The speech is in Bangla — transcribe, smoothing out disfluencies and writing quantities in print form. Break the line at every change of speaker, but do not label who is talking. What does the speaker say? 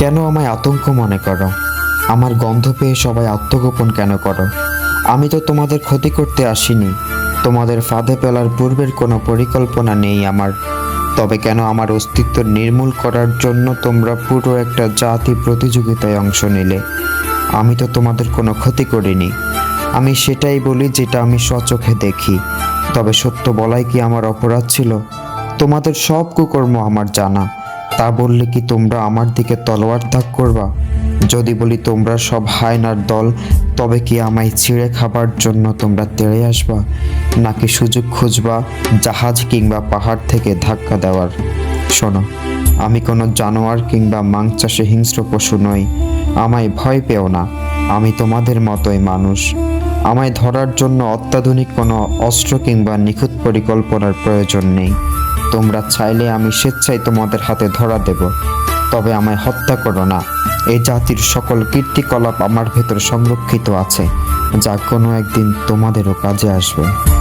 কেন আমায় আতঙ্ক মনে করো? আমার গন্ধ পেয়ে সবাই আত্মগোপন কেন করো? আমি তো তোমাদের ক্ষতি করতে আসিনি। তোমাদের ফাঁদে ফেলার পূর্বের কোনো পরিকল্পনা নেই আমার। তবে কেন আমার অস্তিত্ব নির্মূল করার জন্য তোমরা পুরো একটা জাতি প্রতিযোগিতায় অংশ নিলে? আমি তো তোমাদের কোনো ক্ষতি করিনি। আমি সেটাই বলি যেটা আমি স্বচোখে দেখি। তবে সত্য বলাই কি আমার অপরাধ ছিল? তোমাদের সব কুকর্ম আমার জানা। তা বললে কি তোমরা আমার দিকে তলোয়ার তাক করবা? যদি বলি তোমরা সব হায়নার দল, তবে কি আমায় ছিঁড়ে খাবার জন্য তোমরা তেড়ে আসবা, নাকি সুযোগ খুঁজবা জাহাজ কিংবা পাহাড় থেকে ধাক্কা দেওয়ার? শোনো, আমি কোনো জানোয়ার কিংবা মাংচাষী হিংস্র পশু নই। আমায় ভয় পেও না। আমি তোমাদের মতোই মানুষ। আমায় ধরার জন্য অত্যাধুনিক কোনো অস্ত্র কিংবা নিখুঁত পরিকল্পনার প্রয়োজন নেই। তোমরা চাইলে আমি স্বেচ্ছায় তোমাদের হাতে ধরা দেব। তবে আমায় হত্যা করো না। এই জাতির সকল কীর্তিকলাপ আমার ভেতর সংরক্ষিত আছে, যা কোনো একদিন তোমাদেরও কাজে আসবে।